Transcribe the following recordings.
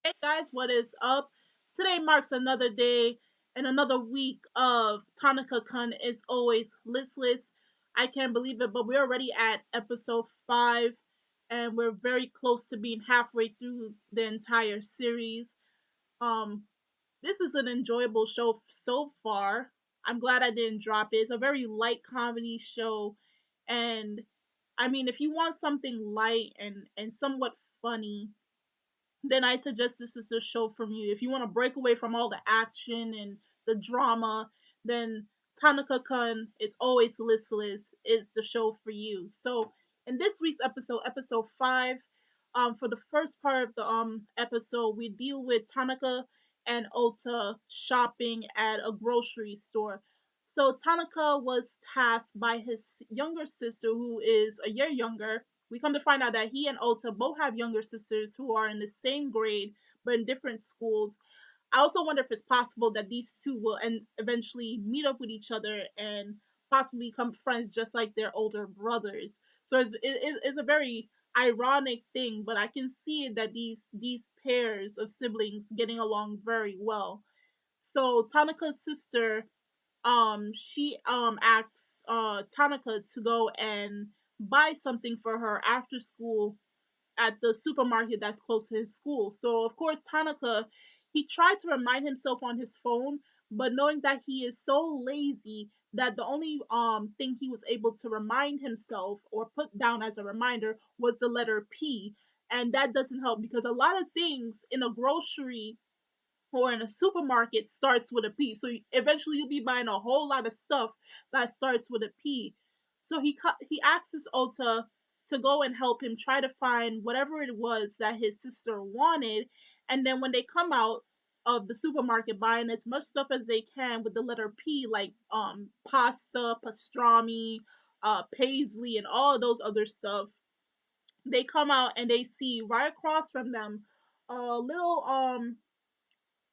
Hey guys, what is up? Today marks another day and another week of Tanaka-kun is always listless. I can't believe it, but we're already at episode 5 and we're very close to being halfway through the entire series. Um this is an enjoyable show so far. I'm glad I didn't drop it. It's a very light comedy show and I mean if you want something light and somewhat funny, then I suggest this is a show from you. If you want to break away from all the action and the drama, then Tanaka-kun is always listless is the show for you. So in this week's episode, episode 5, for the first part of the episode, we deal with Tanaka and Ota shopping at a grocery store. So Tanaka was tasked by his younger sister, who is a year younger. We come to find out that he and Ota both have younger sisters who are in the same grade but in different schools. I also wonder if it's possible that these two will eventually meet up with each other and possibly become friends just like their older brothers. So it's a very ironic thing, but I can see that these pairs of siblings getting along very well. So Tanaka's sister, she asks Tanaka to go and buy something for her after school at the supermarket that's close to his school. So of course Tanaka, he tried to remind himself on his phone, but knowing that he is so lazy that the only thing he was able to remind himself or put down as a reminder was the letter P, and that doesn't help because a lot of things in a grocery or in a supermarket starts with a P. So eventually you'll be buying a whole lot of stuff that starts with a P. So he asks Ota to go and help him try to find whatever it was that his sister wanted, and then when they come out of the supermarket buying as much stuff as they can with the letter P, like pasta, pastrami, paisley, and all of those other stuff, they come out and they see right across from them a little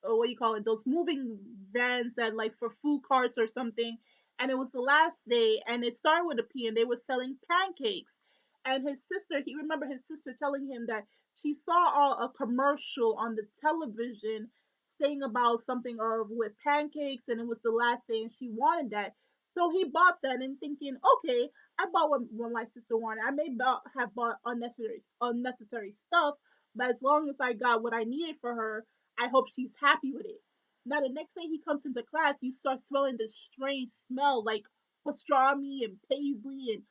what do you call it, those moving vans that like for food carts or something, and it was the last day and it started with a P and they were selling pancakes. And his sister, he remember his sister telling him that she saw a commercial on the television saying about something of with pancakes and it was the last day and she wanted that. So he bought that and thinking, okay, I bought what my sister wanted. I may have bought unnecessary stuff, but as long as I got what I needed for her, I hope she's happy with it. Now the next day he comes into class, you start smelling this strange smell like pastrami and paisley and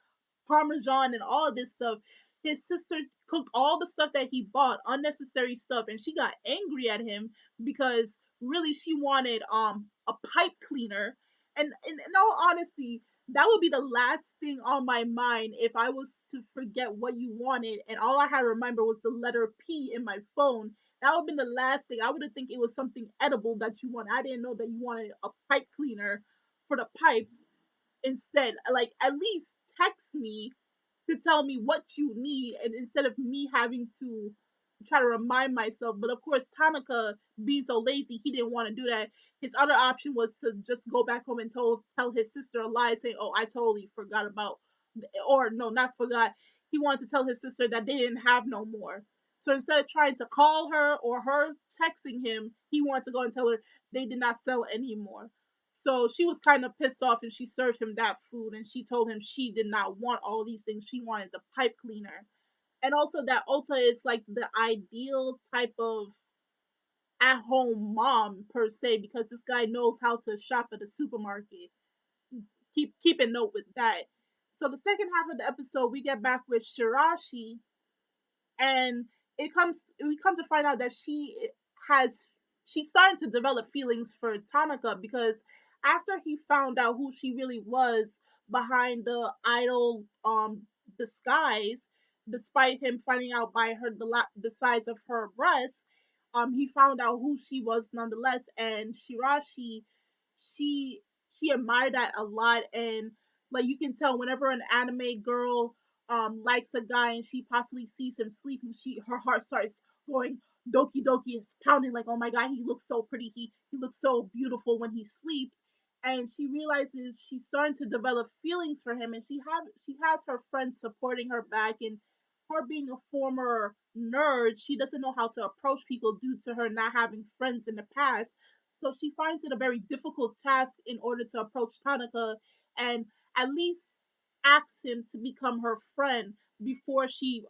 parmesan and all of this stuff. His sister cooked all the stuff that he bought, unnecessary stuff, and she got angry at him because really she wanted a pipe cleaner. And in all honesty, that would be the last thing on my mind if I was to forget what you wanted and all I had to remember was the letter P in my phone. That would have been the last thing. I would have think it was something edible that you wanted. I didn't know that you wanted a pipe cleaner for the pipes instead. Like at least text me to tell me what you need and instead of me having to try to remind myself. But of course Tanaka being so lazy, he didn't want to do that. His other option was to just go back home and tell his sister a lie saying, oh, I totally forgot about, or no, not forgot, he wanted to tell his sister that they didn't have no more. So instead of trying to call her or her texting him, he wanted to go and tell her they did not sell anymore. So she was kind of pissed off and she served him that food and she told him she did not want all these things. She wanted the pipe cleaner. And also that Ota is like the ideal type of at home mom per se because this guy knows how to shop at a supermarket. Keep a note with that. So the second half of the episode we get back with Shiraishi, and it comes we come to find out that has she's starting to develop feelings for Tanaka because after he found out who she really was behind the idol disguise, despite him finding out by her the size of her breasts, he found out who she was nonetheless. And Shirashi, she admired that a lot, and like you can tell whenever an anime girl likes a guy and she possibly sees him sleeping, her heart starts going doki doki, is pounding like, oh my god, he looks so pretty, he looks so beautiful when he sleeps. And she realizes she's starting to develop feelings for him, and she has her friends supporting her back and her being a former nerd, she doesn't know how to approach people due to her not having friends in the past. So she finds it a very difficult task in order to approach Tanaka and at least ask him to become her friend before she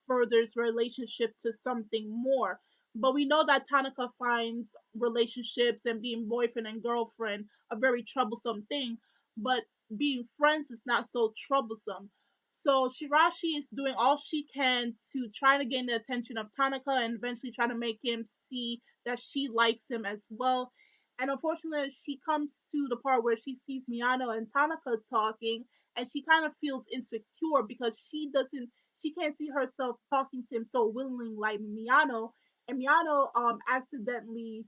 furthers relationship to something more. But we know that Tanaka finds relationships and being boyfriend and girlfriend a very troublesome thing, but being friends is not so troublesome. So Shirashi is doing all she can to try to gain the attention of Tanaka and eventually try to make him see that she likes him as well. And unfortunately, she comes to the part where she sees Miyano and Tanaka talking, and she kind of feels insecure because she can't see herself talking to him so willingly like Miyano. And Miyano accidentally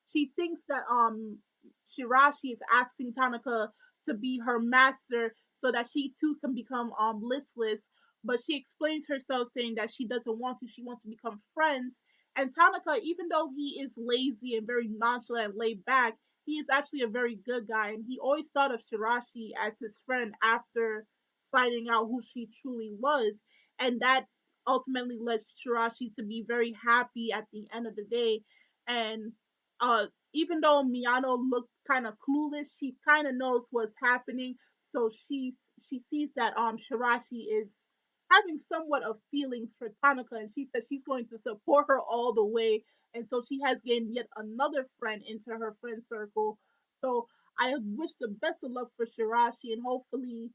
she thinks that Shirashi is asking Tanaka to be her master so that she too can become listless. But she explains herself saying that she doesn't want to. She wants to become friends. And Tanaka, even though he is lazy and very nonchalant and laid back, he is actually a very good guy. And he always thought of Shirashi as his friend after finding out who she truly was. And that ultimately led Shirashi to be very happy at the end of the day. And even though Miyano looked kind of clueless, she kind of knows what's happening. So she sees that Shirashi is having somewhat of feelings for Tanaka, and she says she's going to support her all the way. And so she has gained yet another friend into her friend circle. So I wish the best of luck for Shirashi, and hopefully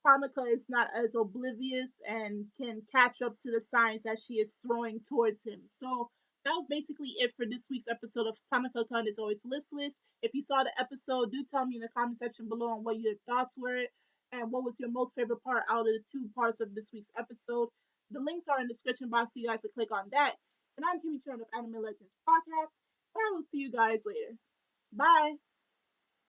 Tanaka is not as oblivious and can catch up to the signs that she is throwing towards him. So that was basically it for this week's episode of Tanaka-kun is Always Listless. If you saw the episode, do tell me in the comment section below on what your thoughts were and what was your most favorite part out of the two parts of this week's episode. The links are in the description box so you guys can click on that. And I'm Kimmy Chan of Anime Legends Podcast, and I will see you guys later. Bye!